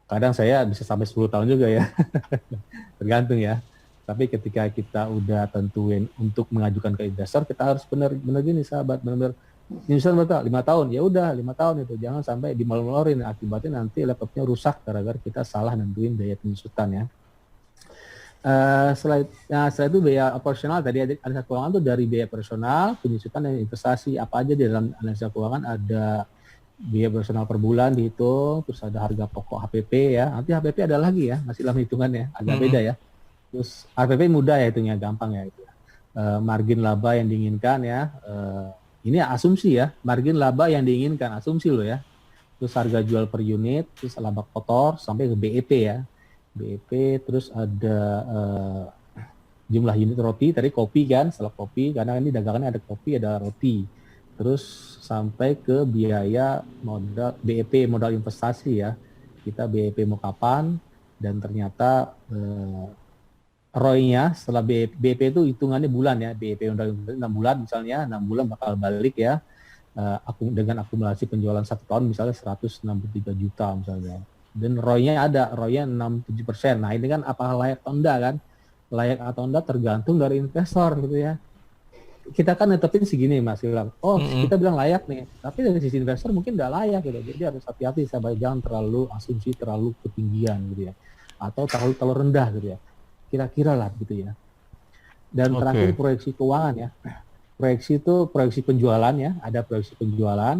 kadang saya bisa sampai 10 tahun juga ya tergantung ya. Tapi ketika kita udah tentuin untuk mengajukan ke investor, kita harus benar-benar gini sahabat, benar-benar nyusun berapa? 5 tahun. Ya udah 5 tahun itu, jangan sampai dimalur-malurin. Akibatnya nanti laptopnya rusak gara-gara kita salah nentuin biaya penyusutan ya. Setelah itu biaya operasional tadi, analisa keuangan itu dari biaya operasional, penyusutan dan investasi. Apa aja di dalam analisa keuangan? Ada biaya operasional per bulan dihitung, terus ada harga pokok HPP ya. Nanti HPP ada lagi ya, masih dalam hitungannya agak beda ya. Terus HPP mudah ya hitungnya, gampang ya itu. Margin laba yang diinginkan ya. Ini asumsi ya, margin laba yang diinginkan, asumsi loh ya. Terus harga jual per unit, terus laba kotor sampai ke BEP ya. BEP, terus ada jumlah unit roti, tadi kopi kan, setelah kopi, karena ini dagangannya ada kopi, ada roti. Terus sampai ke biaya modal, BEP modal investasi ya. Kita BEP mau kapan, dan ternyata ROI-nya setelah BEP itu hitungannya bulan ya, BEP modal 6 bulan misalnya, 6 bulan bakal balik ya, dengan akumulasi penjualan 1 tahun misalnya 163 juta misalnya. Dan ROI-nya ada, ROI-nya 6-7%. Nah ini kan apakah layak atau enggak kan? Layak atau enggak tergantung dari investor gitu ya. Kita kan netepin segini Mas Ilham. Kita bilang layak nih, tapi dari sisi investor mungkin enggak layak gitu. Jadi harus hati-hati, sahabat, jangan terlalu asumsi terlalu ketinggian gitu ya. Atau terlalu rendah gitu ya. Kira-kira lah gitu ya. Dan terakhir proyeksi keuangan ya. Proyeksi itu proyeksi penjualan ya, ada proyeksi penjualan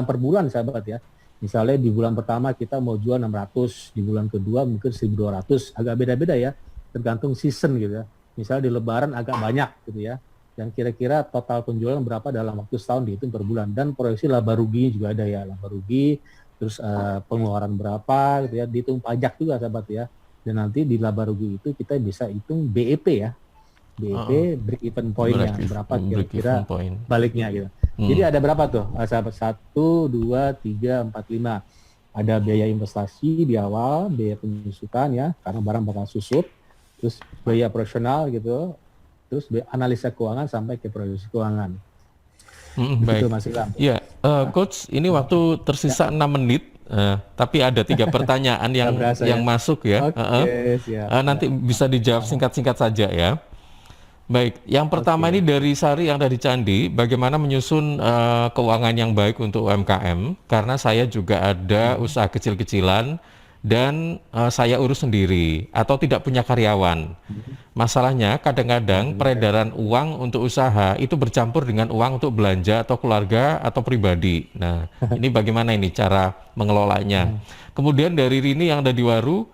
per bulan sahabat ya. Misalnya di bulan pertama kita mau jual 600, di bulan kedua mungkin 1.200, agak beda-beda ya, tergantung season gitu ya. Misalnya di lebaran agak banyak gitu ya. Dan kira-kira total penjualan berapa dalam waktu setahun dihitung per bulan. Dan proyeksi laba rugi juga ada ya, laba rugi, terus pengeluaran berapa gitu ya, dihitung pajak juga sahabat ya. Dan nanti di laba rugi itu kita bisa hitung BEP ya. BEP break even point-nya berapa kira-kira baliknya gitu. Jadi ada berapa tuh sahabat? 1, 2, 3, 4, 5. Ada biaya investasi di awal, biaya penyusutan ya, karena barang bakal susut, terus biaya operasional gitu, terus analisa keuangan sampai ke proyeksi keuangan. Baik. Mas Ilham. Ya, Coach, ini waktu tersisa 6 menit. Tapi ada 3 pertanyaan yang masuk ya. Nanti bisa dijawab singkat-singkat saja ya. Baik, yang pertama ini dari Sari yang dari Candi, bagaimana menyusun keuangan yang baik untuk UMKM? Karena saya juga ada usaha kecil-kecilan dan saya urus sendiri atau tidak punya karyawan. Masalahnya kadang-kadang peredaran uang untuk usaha itu bercampur dengan uang untuk belanja atau keluarga atau pribadi. Nah, ini bagaimana ini cara mengelolanya? Kemudian dari Rini yang ada di Waru,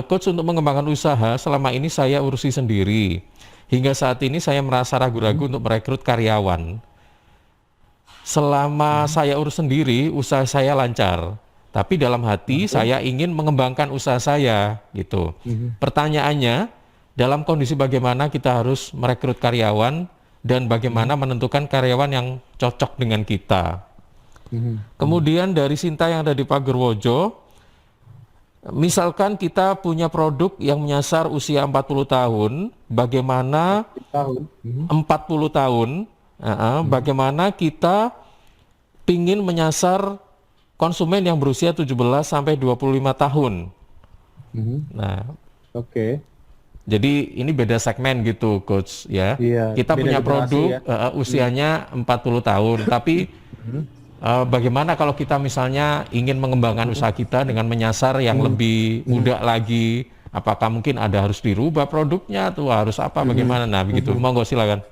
Coach, untuk mengembangkan usaha selama ini saya urusi sendiri. Hingga saat ini saya merasa ragu-ragu untuk merekrut karyawan. Selama saya urus sendiri, usaha saya lancar. Tapi dalam hati saya ingin mengembangkan usaha saya, gitu. Pertanyaannya, dalam kondisi bagaimana kita harus merekrut karyawan dan bagaimana menentukan karyawan yang cocok dengan kita. Kemudian dari Sinta yang ada di Pagerwojo, misalkan kita punya produk yang menyasar usia 40 tahun, bagaimana 40 tahun, bagaimana kita ingin menyasar konsumen yang berusia 17 sampai 25 tahun. Nah, jadi ini beda segmen gitu, Coach ya. Kita punya produk usianya 40 tahun, tapi bagaimana kalau kita misalnya ingin mengembangkan usaha kita dengan menyasar yang lebih muda lagi? Apakah mungkin ada harus dirubah produknya atau harus apa? Bagaimana? Nah, begitu. Monggo silakan.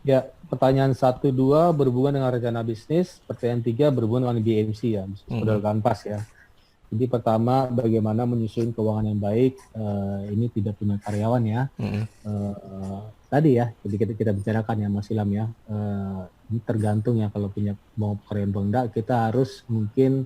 Ya, pertanyaan 1, 2 berhubungan dengan rencana bisnis. Pertanyaan 3 berhubungan dengan BMC ya, bisnis modal kanvas ya. Jadi pertama, bagaimana menyusun keuangan yang baik? Ini tidak punya karyawan ya. Tadi ya, jadi kita bicarakan ya Mas Ilham ya. Ini tergantung ya, kalau punya mau karyawan atau enggak, kita harus mungkin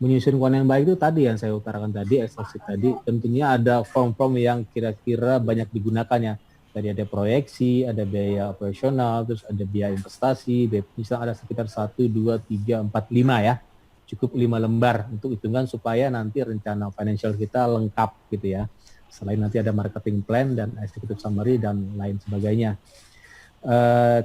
menyusun keuangan yang baik itu tadi yang saya utarakan tadi, ekstraksi tadi. Tentunya ada form-form yang kira-kira banyak digunakan ya. Tadi ada proyeksi, ada biaya operasional, terus ada biaya investasi, misalnya ada sekitar 1, 2, 3, 4, 5 ya. Cukup 5 lembar untuk hitungan supaya nanti rencana financial kita lengkap gitu ya. Selain nanti ada marketing plan dan executive summary dan lain sebagainya.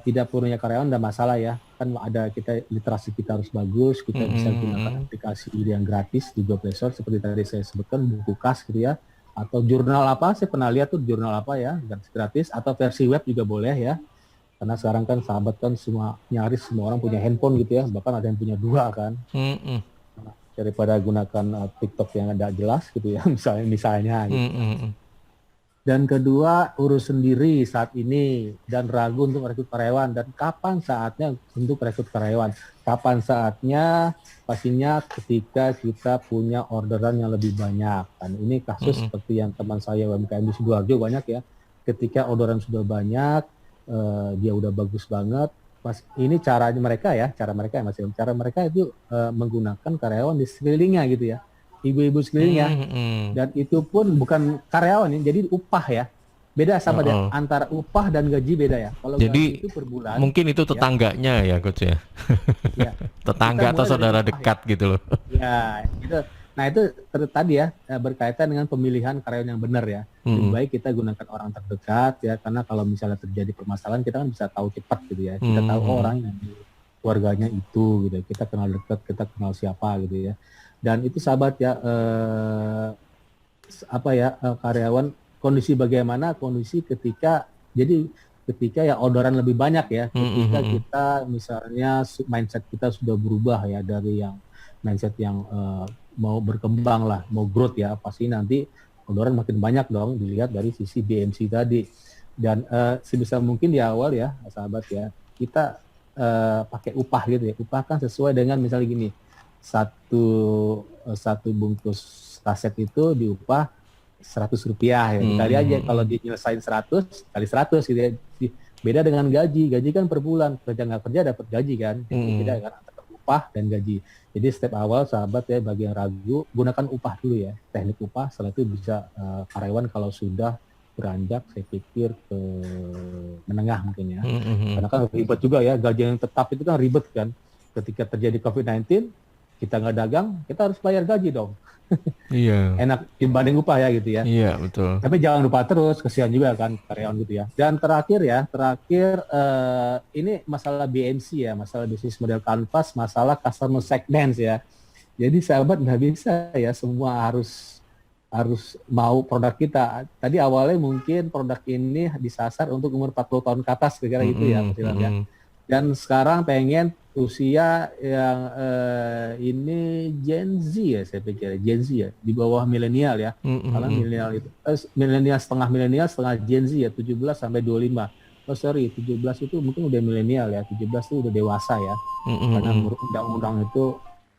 Tidak perlunya karyawan tidak masalah ya. Kan ada literasi kita harus bagus, kita bisa gunakan aplikasi yang gratis di Google Play Store seperti tadi saya sebutkan, buku kas gitu ya. atau jurnal apa, saya pernah lihat tuh jurnal apa ya, gratis, atau versi web juga boleh ya. Karena sekarang kan sahabat kan nyaris semua orang punya handphone gitu ya, bahkan ada yang punya 2 kan. Daripada gunakan TikTok yang ada jelas gitu ya, misalnya gitu. Dan kedua, urus sendiri saat ini dan ragu untuk rekrut karyawan, dan kapan saatnya untuk rekrut karyawan. Kapan saatnya? Pastinya ketika kita punya orderan yang lebih banyak. Dan ini kasus seperti yang teman saya UMKM di Sidoarjo banyak ya. Ketika orderan sudah banyak, dia udah bagus banget. Ini cara mereka ya Mas. Cara mereka itu menggunakan karyawan di sekelilingnya gitu ya. Ibu-ibu sekelilingnya, dan itu pun bukan karyawan ya, jadi upah ya. Beda sama dia, antara upah dan gaji beda ya. Kalau jadi gaji itu per bulan. mungkin itu tetangganya ya Coach ya. Ya. Tetangga atau saudara dekat ya. Gitu loh. Ya, itu. Nah itu tadi ya, berkaitan dengan pemilihan karyawan yang benar ya. Lebih baik kita gunakan orang terdekat ya, karena kalau misalnya terjadi permasalahan kita kan bisa tahu cepat gitu ya. Kita tahu orang yang keluarganya itu gitu. Kita kenal dekat, kita kenal siapa gitu ya. Dan itu sahabat ya, karyawan kondisi bagaimana, kondisi ketika ya orderan lebih banyak ya, ketika kita misalnya mindset kita sudah berubah ya, dari yang mindset yang mau berkembang lah, mau growth ya, pasti nanti orderan makin banyak dong, dilihat dari sisi BMC tadi. Dan sebisa mungkin di awal ya sahabat ya, kita pakai upah gitu ya. Upah kan sesuai dengan misalnya gini, satu bungkus kaset itu diupah Rp100 ya. Kali aja kalau dia nyelesain 100 kali 100 gitu ya. Beda dengan gaji kan per bulan, kerja nggak kerja dapat gaji kan. Beda kan antara upah dan gaji. Jadi step awal sahabat ya, bagi yang ragu, gunakan upah dulu ya, teknik upah. Setelah itu bisa karyawan kalau sudah beranjak, saya pikir ke menengah mungkin ya. Karena kan ribet juga ya, gaji yang tetap itu kan ribet kan. Ketika terjadi COVID-19, kita nggak dagang, kita harus bayar gaji dong. Iya. Enak dibanding upah ya gitu ya. Iya betul. Tapi jangan lupa terus, kesian juga kan karyawan gitu ya. Dan terakhir ini masalah BMC ya, masalah bisnis model kanvas, masalah customer segments ya. Jadi sahabat nggak bisa ya semua harus mau produk kita. Tadi awalnya mungkin produk ini disasar untuk umur 40 tahun ke atas, kira-kira gitu ya, Mas Ilham ya. Dan sekarang pengen usia yang ini Gen Z ya, saya pikir Gen Z ya, di bawah milenial ya. Karena milenial itu milenial setengah Gen Z ya, 17 sampai 25. 17 itu mungkin udah milenial ya, 17 itu udah dewasa ya. Karena undang-undang itu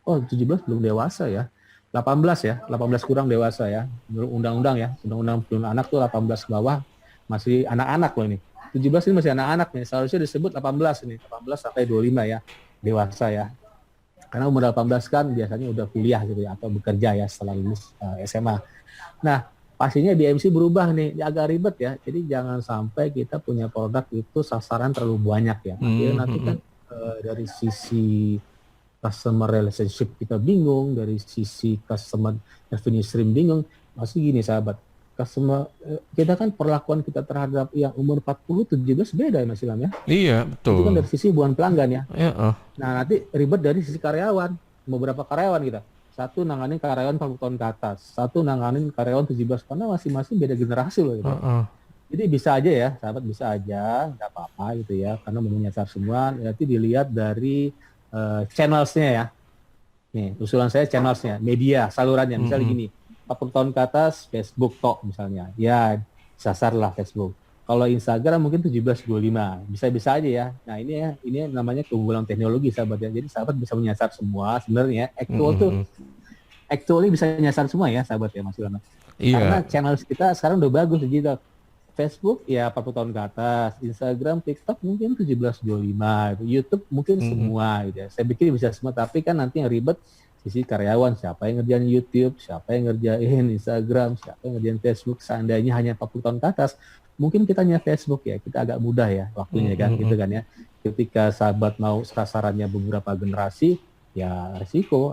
17 belum dewasa ya. 18 ya, 18 kurang dewasa ya. Menurut undang-undang ya, undang-undang perlindungan anak tuh 18 ke bawah masih anak-anak loh ini. 17 ini masih anak-anak nih, seharusnya disebut 18 ini, 18 sampai 25 ya, dewasa ya. Karena umur 18 kan biasanya udah kuliah gitu ya, atau bekerja ya setelah lulus SMA. Nah, pastinya BMC berubah nih, agak ribet ya. Jadi jangan sampai kita punya produk itu sasaran terlalu banyak ya. Nanti kan dari sisi customer relationship kita bingung, dari sisi customer revenue stream bingung. Masih gini sahabat, kita kan perlakuan kita terhadap yang umur 40-17 beda ya Mas Ilham ya. Iya betul. Itu kan dari sisi hubungan pelanggan ya. Nah nanti ribet dari sisi karyawan, beberapa karyawan kita. Satu nanganin karyawan 40 tahun ke atas, satu nanganin karyawan 17, karena masing-masing beda generasi loh gitu. Jadi bisa aja ya sahabat, bisa aja, nggak apa-apa gitu ya, karena mau menyasar semua. Nanti dilihat dari channelsnya ya. Nih usulan saya channelsnya, media, salurannya, misalnya gini, 40 tahun ke atas Facebook tok misalnya, ya sasarlah Facebook. Kalau Instagram mungkin 17-25, bisa-bisa aja ya. Nah ini namanya keunggulan teknologi sahabat ya. Jadi sahabat bisa menyasar semua sebenarnya. Actually bisa menyasar semua ya sahabat ya Mas Ilham. Karena channel kita sekarang udah bagus digital. Facebook ya 40 tahun ke atas, Instagram, TikTok mungkin 17-25, YouTube mungkin semua gitu ya. Saya pikir bisa semua, tapi kan nanti yang ribet sisi karyawan, siapa yang ngerjain YouTube, siapa yang ngerjain Instagram, siapa yang ngerjain Facebook. Seandainya hanya 40 tahun ke atas, mungkin kita hanya Facebook ya, kita agak mudah ya waktunya kan, gitu kan ya. Ketika sahabat mau sasarannya beberapa generasi, ya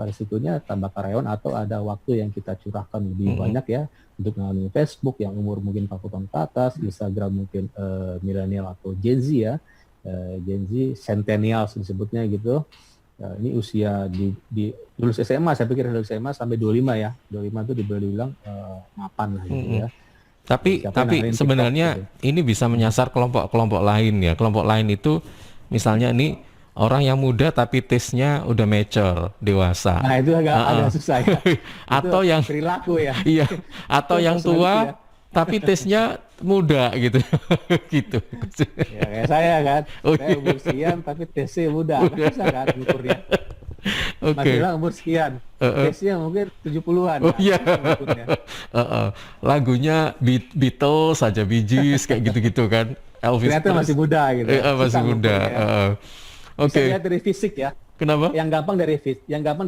resikonya tambah karyawan atau ada waktu yang kita curahkan lebih banyak ya untuk mengalami Facebook yang umur mungkin 40 tahun ke atas, Instagram mungkin milenial atau Gen Z ya, Gen Z, Centennials disebutnya gitu. Ini usia di lulus SMA, saya pikir lulus SMA sampai 25 ya. 25 itu dibilang mapan lah gitu ya. Tapi sebenarnya TikTok, ini bisa menyasar kelompok-kelompok lain ya. Kelompok lain itu misalnya ini orang yang muda tapi taste-nya udah mature, dewasa. Nah, itu agak susah ya. Atau itu yang perilaku ya. Iya, atau yang tua ya. tapi taste-nya muda gitu. Gitu. Ya kayak saya kan. Saya umur sekian tapi taste-nya muda. Kan bisa kan ukurnya. Mas bilang umur sekian, taste-nya mungkin 70-an. Oh iya. Lagunya Beatles saja, Bee Gees kayak gitu-gitu kan. Elvis ternyata masih muda gitu. Masih muda. Bisa lihat dari fisik ya. Kenapa? Yang gampang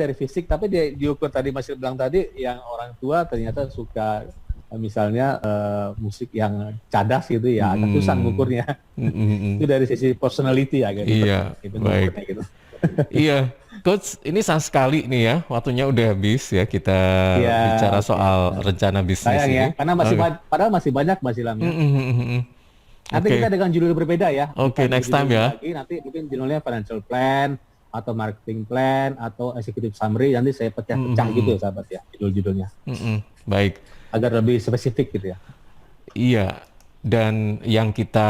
dari fisik, tapi dia diukur tadi Mas bilang tadi, yang orang tua ternyata suka misalnya musik yang cadas gitu ya, agak susah ngukurnya. Itu dari sisi personality ya. Gitu. Iya, gitu, baik. Gitu. Iya, Coach, ini sayang sekali nih ya, waktunya udah habis ya, kita bicara soal rencana bisnis sayang ini. Ya, karena padahal masih banyak Mas Ilham ya. Nanti kita dengan judul berbeda ya. Next time ya. Nanti mungkin judulnya financial plan, atau marketing plan, atau executive summary, nanti saya pecah-pecah gitu ya sahabat ya, judul-judulnya. Baik. Agar lebih spesifik gitu ya. Iya, dan yang kita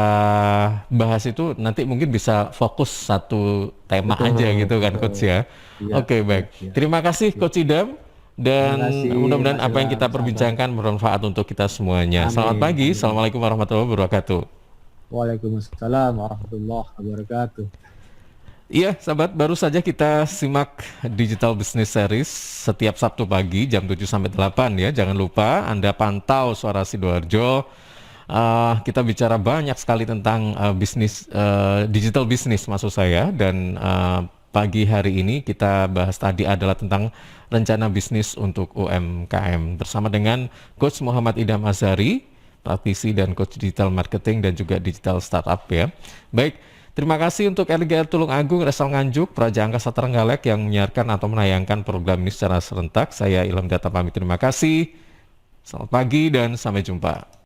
bahas itu nanti mungkin bisa fokus satu tema aja gitu kan Coach ya. Oke, baik. Terima kasih Coach Idam, dan mudah-mudahan apa yang kita perbincangkan bermanfaat untuk kita semuanya. Selamat pagi, Assalamualaikum warahmatullahi wabarakatuh. Waalaikumsalam warahmatullahi wabarakatuh. Iya, sahabat, baru saja kita simak Digital Business Series setiap Sabtu pagi jam 7 sampai 8 ya. Jangan lupa Anda pantau Suara Sidoarjo. Kita bicara banyak sekali tentang bisnis, digital business maksud saya, dan pagi hari ini kita bahas tadi adalah tentang rencana bisnis untuk UMKM bersama dengan Coach Muhammad Idam Azhari, praktisi dan coach digital marketing dan juga digital startup ya. Baik, terima kasih untuk RGR Tulung Agung, Resal Nganjuk, Praja Angkasa Trenggalek yang menyiarkan atau menayangkan program ini secara serentak. Saya Ilham Data pamit, terima kasih. Selamat pagi dan sampai jumpa.